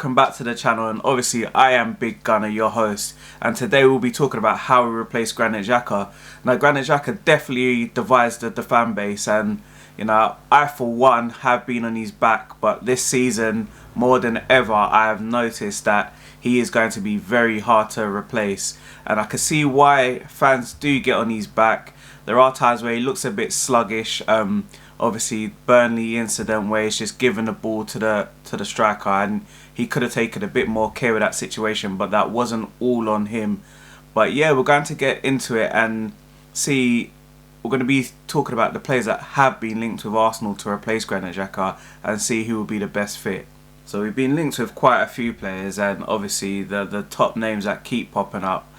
welcome back to the channel, and obviously I am Big Gunner, your host, and today we'll be talking about how we replace Granit Xhaka. Now Granit Xhaka definitely divides the fan base, and you know, I for one have been on his back, but this season more than ever I have noticed that he is going to be very hard to replace, and I can see why fans do get on his back. There are times where he looks a bit sluggish. Obviously Burnley incident where he's just given the ball to the striker, and he could have taken a bit more care of that situation, but that wasn't all on him. But yeah, we're going to get into it and see. We're going to be talking about the players that have been linked with Arsenal to replace Granit Xhaka and see who will be the best fit. So we've been linked with quite a few players, and obviously the top names that keep popping up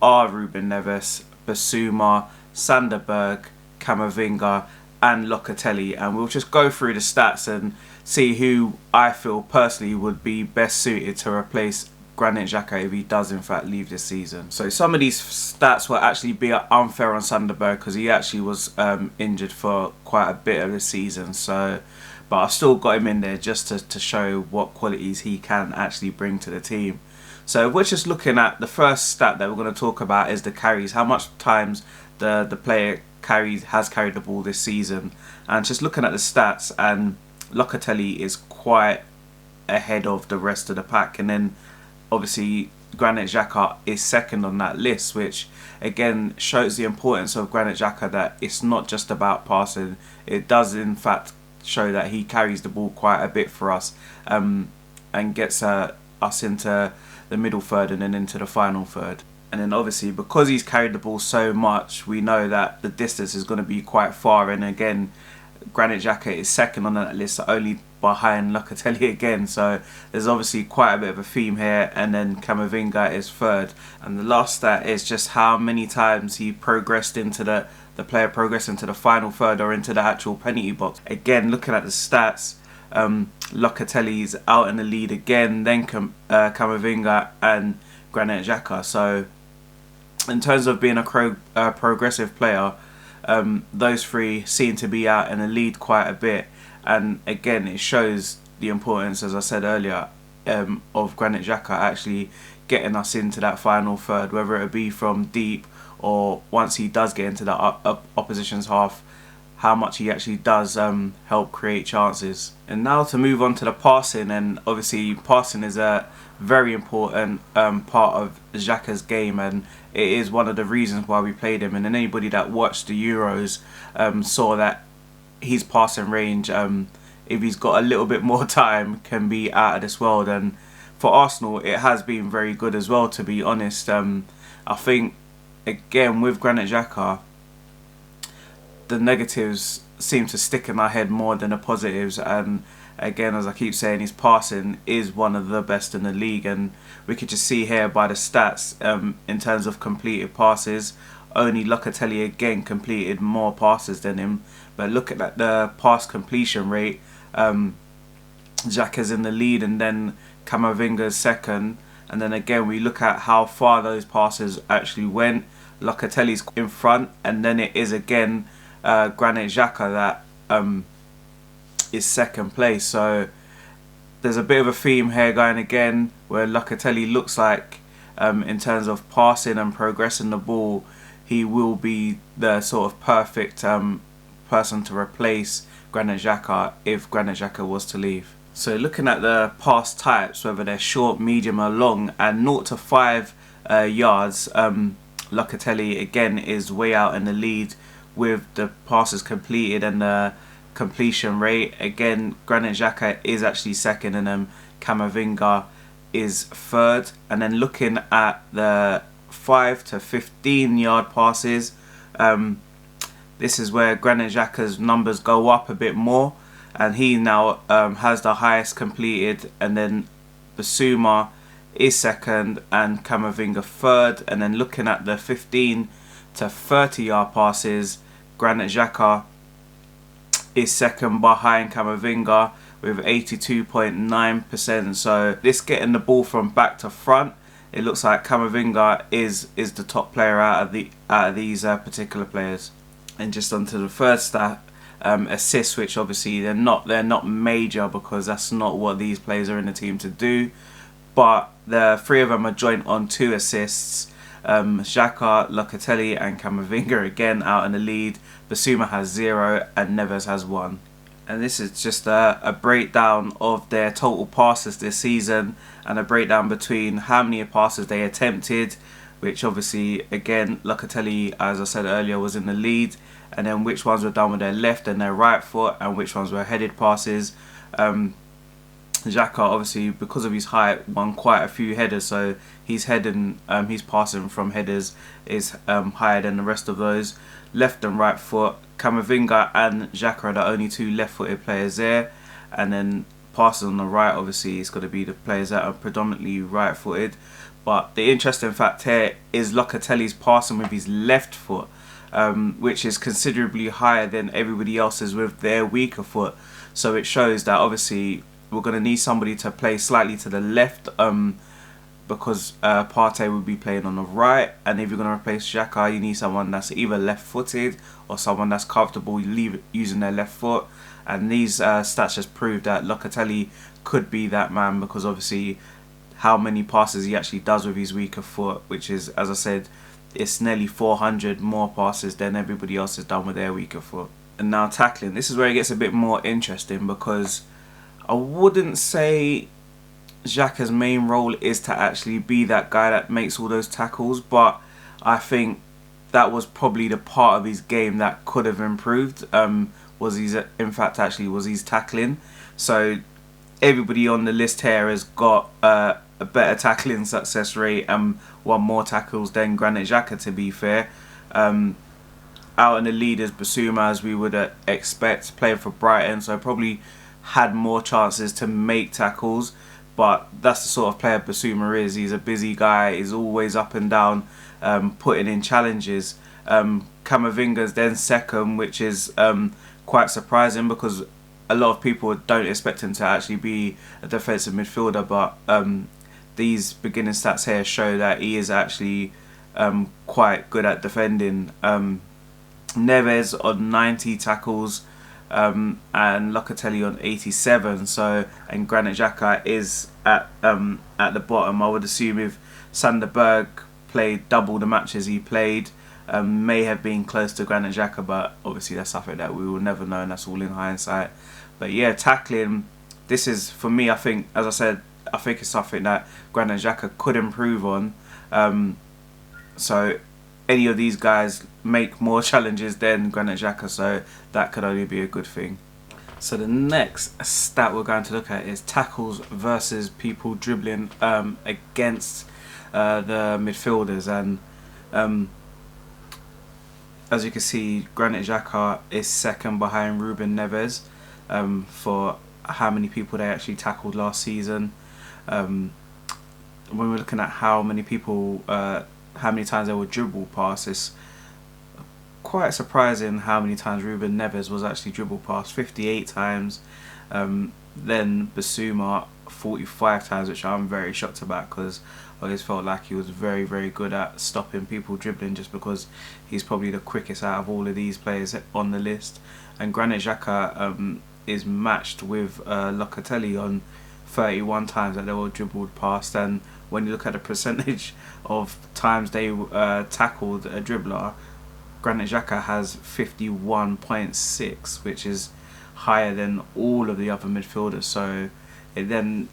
are Ruben Neves, Basuma, Sanderberg, Camavinga and Locatelli, and we'll just go through the stats and see who I feel personally would be best suited to replace Granit Xhaka if he does in fact leave this season. So some of these stats will actually be unfair on Sanderberg because he actually was injured for quite a bit of the season, so but I've still got him in there just to show what qualities he can actually bring to the team. So we're just looking at the first stat that we're going to talk about is the carries, how much times the player has carried the ball this season, and just looking at the stats, and Locatelli is quite ahead of the rest of the pack, and then obviously Granit Xhaka is second on that list, which again shows the importance of Granit Xhaka, that it's not just about passing. It does in fact show that he carries the ball quite a bit for us, and gets us into the middle third and then into the final third. And then obviously because he's carried the ball so much, we know that the distance is going to be quite far, and again Granit Xhaka is second on that list, only behind Locatelli again, so there's obviously quite a bit of a theme here. And then Camavinga is third, and the last stat is just how many times he progressed into the player progressed into the final third or into the actual penalty box. Again, looking at the stats, Locatelli's out in the lead again, then Camavinga and Granit Xhaka. So in terms of being a progressive player, those three seem to be out in the lead quite a bit, and again it shows the importance, as I said earlier, of Granit Xhaka actually getting us into that final third, whether it be from deep or once he does get into the opposition's half, how much he actually does help create chances. And now to move on to the passing, and obviously passing is a very important part of Xhaka's game, and it is one of the reasons why we played him. And then anybody that watched the Euros saw that his passing range, if he's got a little bit more time, can be out of this world. And for Arsenal it has been very good as well, to be honest. I think again with Granit Xhaka, the negatives seem to stick in our head more than the positives, and again, as I keep saying, his passing is one of the best in the league, and we could just see here by the stats, in terms of completed passes, only Locatelli again completed more passes than him. But look at the pass completion rate, Xhaka's in the lead and then Camavinga's second, and then again we look at how far those passes actually went, Locatelli's in front, and then it is again Granit Xhaka that is second place. So there's a bit of a theme here going again, where Locatelli looks like in terms of passing and progressing the ball, he will be the sort of perfect person to replace Granit Xhaka if Granit Xhaka was to leave. So looking at the pass types, whether they're short, medium or long, and 0 to 5 yards, Locatelli again is way out in the lead with the passes completed and the completion rate. Again, Granit Xhaka is actually second, and then Camavinga is third. And then looking at the 5 to 15 yard passes, this is where Granit Xhaka's numbers go up a bit more, and he now has the highest completed, and then Basuma is second and Camavinga third. And then looking at the 15 to 30 yard passes, Granit Xhaka is second behind Camavinga with 82.9%. so this getting the ball from back to front, it looks like Camavinga is the top player out of these particular players. And just onto the third stat, assists, which obviously they're not major because that's not what these players are in the team to do. But the three of them are joint on 2 assists. Xhaka, Locatelli and Camavinga again out in the lead. Basuma has 0 and Neves has 1. And this is just a breakdown of their total passes this season, and a breakdown between how many passes they attempted, which obviously again Locatelli, as I said earlier, was in the lead, and then which ones were done with their left and their right foot and which ones were headed passes. Xhaka, obviously because of his height, won quite a few headers, so his passing from headers is higher than the rest of those. Left and right foot, Camavinga and Xhaka are the only 2 left-footed players there, and then passes on the right, obviously it's got to be the players that are predominantly right-footed. But the interesting fact here is Locatelli's passing with his left foot, which is considerably higher than everybody else's with their weaker foot. So it shows that obviously we're going to need somebody to play slightly to the left, because Partey will be playing on the right, and if you're going to replace Xhaka, you need someone that's either left-footed or someone that's comfortable using their left foot. And these stats just prove that Locatelli could be that man, because obviously how many passes he actually does with his weaker foot, which is, as I said, it's nearly 400 more passes than everybody else has done with their weaker foot. And now tackling, this is where it gets a bit more interesting, because I wouldn't say Xhaka's main role is to actually be that guy that makes all those tackles, but I think that was probably the part of his game that could have improved. Was his tackling. So everybody on the list here has got a better tackling success rate and won more tackles than Granit Xhaka, to be fair. Out in the lead is Basuma, as we would expect, playing for Brighton, so probably had more chances to make tackles. But that's the sort of player Basuma is. He's a busy guy. He's always up and down, putting in challenges. Camavinga's then second, which is quite surprising, because a lot of people don't expect him to actually be a defensive midfielder. But these beginning stats here show that he is actually quite good at defending. Neves on 90 tackles. And Locatelli on 87. So, and Granit Xhaka is at the bottom. I would assume if Sander Berg played double the matches he played, may have been close to Granit Xhaka, but obviously that's something that we will never know, and that's all in hindsight. But yeah, tackling, this is, for me, I think, as I said, I think it's something that Granit Xhaka could improve on. So any of these guys make more challenges than Granit Xhaka, so that could only be a good thing. So the next stat we're going to look at is tackles versus people dribbling against the midfielders. And as you can see, Granit Xhaka is second behind Ruben Neves for how many people they actually tackled last season. When we're looking at how many people, how many times they were dribble past, it's quite surprising how many times Ruben Neves was actually dribble past, 58 times. Then Basuma 45 times, which I'm very shocked about, because I always felt like he was very, very good at stopping people dribbling, just because he's probably the quickest out of all of these players on the list. And Granit Xhaka is matched with Locatelli on 31 times that they were dribbled past. And when you look at the percentage of times they tackled a dribbler, Granit Xhaka has 51.6, which is higher than all of the other midfielders. So it then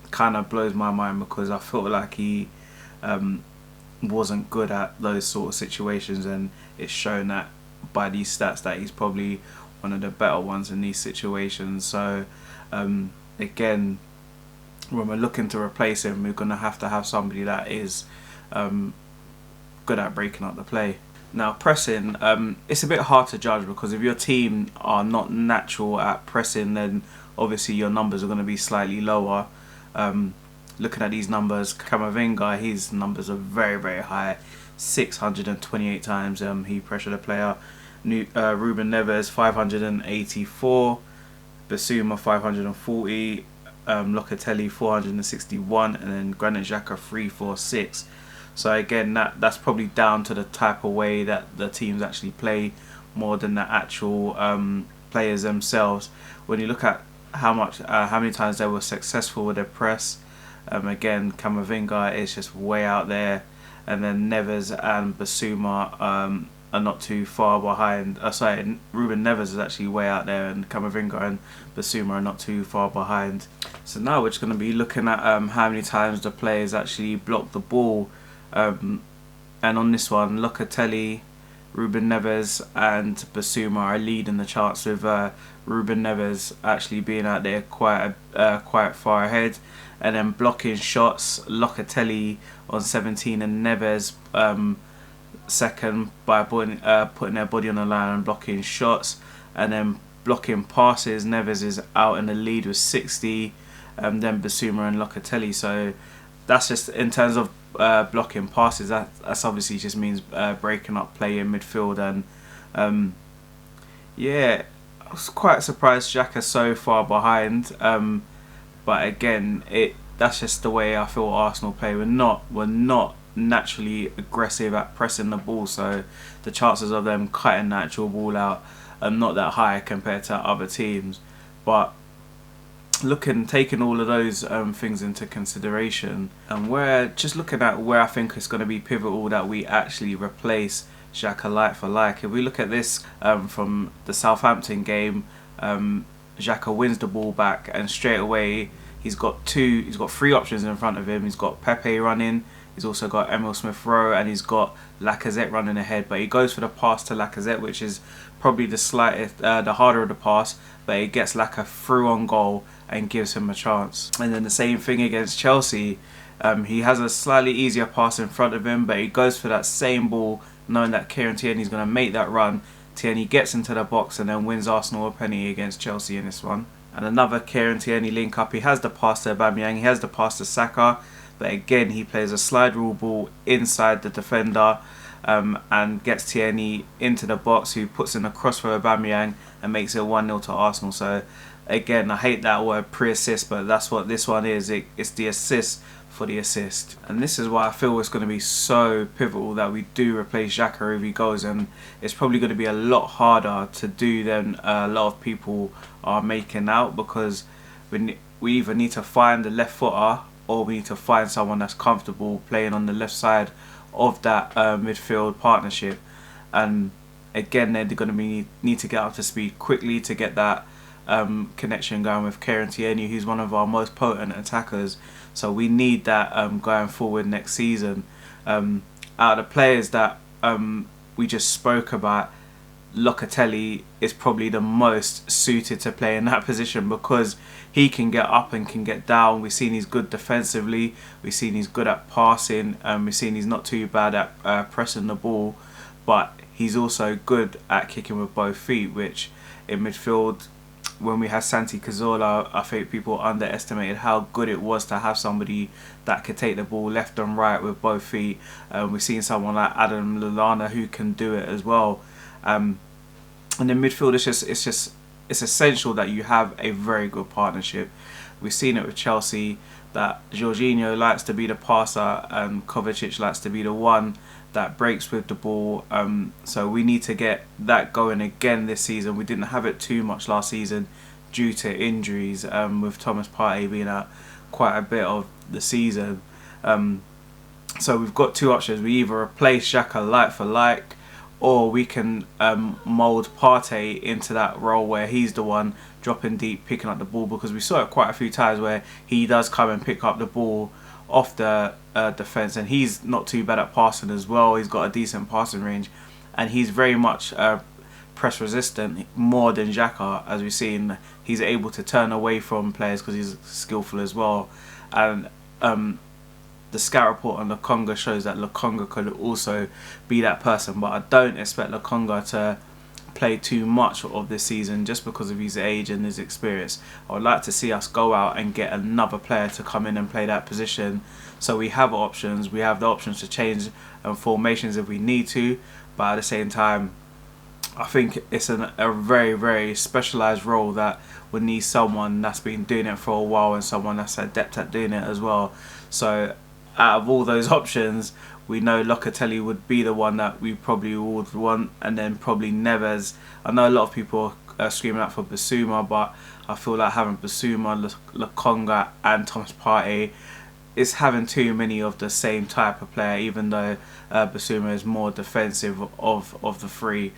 kind of blows my mind, because I felt like he wasn't good at those sort of situations, and it's shown that by these stats that he's probably one of the better ones in these situations. So again, when we're looking to replace him, we're going to have somebody that is good at breaking up the play. Now pressing, it's a bit hard to judge, because if your team are not natural at pressing, then obviously your numbers are going to be slightly lower. Looking at these numbers, Camavinga, his numbers are very, very high. 628 times he pressured a player. Ruben Neves 584, Basuma 540, Locatelli 461, and then Granit Xhaka 346. So again, that's probably down to the type of way that the teams actually play more than the actual players themselves. When you look at how many times they were successful with their press, again, Camavinga is just way out there, and then Neves and Basuma are not too far behind. Ruben Neves is actually way out there, and Camavinga and Basuma are not too far behind. So now we're just going to be looking at how many times the players actually block the ball, and on this one, Locatelli, Ruben Neves and Basuma are leading the charts, with Ruben Neves actually being out there quite far ahead, and then blocking shots, Locatelli on 17 and Neves second by putting their body on the line and blocking shots, and then blocking passes, Neves is out in the lead with 60, then Basuma and Locatelli. So that's just in terms of blocking passes. That's obviously just means breaking up play in midfield, and yeah, I was quite surprised Xhaka's so far behind. But again, that's just the way I feel Arsenal play. We're not naturally aggressive at pressing the ball, so the chances of them cutting the actual ball out are not that high compared to other teams. But taking all of those things into consideration, and we're just looking at where I think it's going to be pivotal that we actually replace Xhaka like for like. If we look at this from the Southampton game, Xhaka wins the ball back, and straight away he's got three options in front of him. He's got Pepe running, he's also got Emil Smith-Rowe, and he's got Lacazette running ahead. But he goes for the pass to Lacazette, which is probably the harder of the pass, but it gets Laka through on goal and gives him a chance. And then the same thing against Chelsea. He has a slightly easier pass in front of him, but he goes for that same ball, knowing that Kieran Tierney's going to make that run. Tierney gets into the box and then wins Arsenal a penny against Chelsea in this one. And another Kieran Tierney link up. He has the pass to Aubameyang, he has the pass to Saka, but again he plays a slide rule ball inside the defender, and gets Tierney into the box, who puts in a cross for Aubameyang and makes it 1-0 to Arsenal. So again, I hate that word pre-assist, but that's what this one is. It's the assist for the assist. And this is why I feel it's going to be so pivotal that we do replace Xhaka if he goes, and it's probably going to be a lot harder to do than a lot of people are making out, because we either need to find the left footer, or we need to find someone that's comfortable playing on the left side of that midfield partnership. And again, they're going to need to get up to speed quickly to get that connection going with Kieran Tierney, who's one of our most potent attackers. So we need that going forward next season. Out of the players that we just spoke about, Locatelli is probably the most suited to play in that position, because he can get up and can get down. We've seen he's good defensively, we've seen he's good at passing, we've seen he's not too bad at pressing the ball, but he's also good at kicking with both feet, which in midfield, when we had Santi Cazorla, I think people underestimated how good it was to have somebody that could take the ball left and right with both feet. We've seen someone like Adam Lallana who can do it as well. And in midfield, it's essential that you have a very good partnership. We've seen it with Chelsea, that Jorginho likes to be the passer and Kovacic likes to be the one that breaks with the ball. So we need to get that going again this season. We didn't have it too much last season due to injuries, with Thomas Partey being out quite a bit of the season. So we've got two options. We either replace Xhaka like for like, or we can mould Partey into that role where he's the one dropping deep, picking up the ball, because we saw it quite a few times where he does come and pick up the ball off the defence, and he's not too bad at passing as well. He's got a decent passing range, and he's very much press resistant, more than Xhaka. As we've seen, he's able to turn away from players because he's skillful as well. And the scout report on Lokonga shows that Lokonga could also be that person, but I don't expect Lokonga to play too much of this season just because of his age and his experience. I would like to see us go out and get another player to come in and play that position, so we have options. We have the options to change formations if we need to, but at the same time, I think it's a very, very specialised role that would need someone that's been doing it for a while and someone that's adept at doing it as well. So out of all those options, We know Locatelli would be the one that we probably would want, and then probably Neves. I know a lot of people are screaming out for Basuma, but I feel like having Basuma, Lokonga and Thomas Partey is having too many of the same type of player, even though Basuma is more defensive of the three.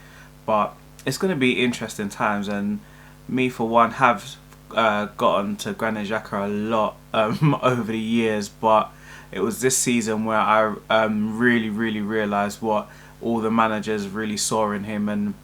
But it's going to be interesting times, and me for one have gotten to Granit Xhaka a lot over the years, but it was this season where I really realised what all the managers really saw in him, and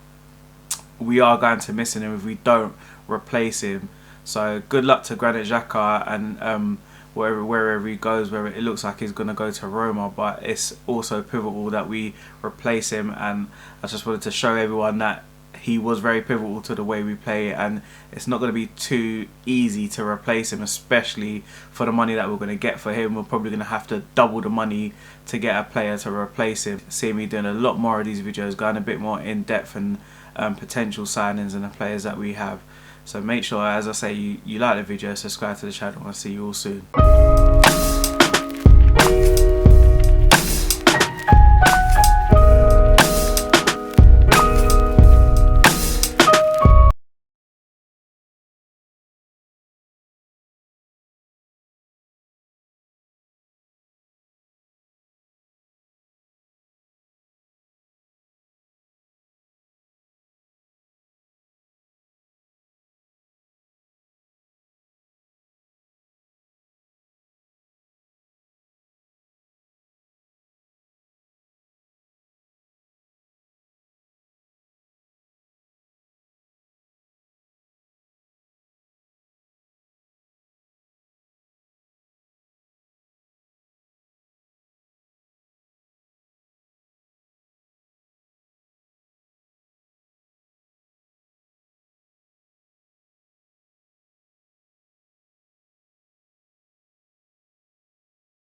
we are going to miss him if we don't replace him. So good luck to Granit Xhaka, and wherever he goes, where it looks like he's going to go to Roma, but it's also pivotal that we replace him. And I just wanted to show everyone that he was very pivotal to the way we play, and it's not going to be too easy to replace him, especially for the money that we're going to get for him. We're probably going to have to double the money to get a player to replace him. See me doing a lot more of these videos, going a bit more in depth and potential signings and the players that we have. So make sure, as I say, you like the video, subscribe to the channel, and I'll see you all soon.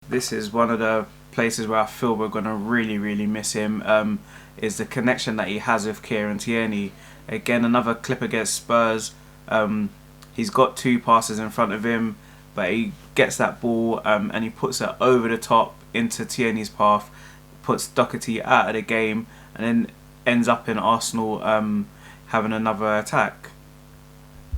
This is one of the places where I feel we're going to really miss him, is the connection that he has with Kieran Tierney. Again, another clip against Spurs. He's got two passes in front of him, but he gets that ball and he puts it over the top into Tierney's path, puts Doherty out of the game, and then ends up in Arsenal having another attack.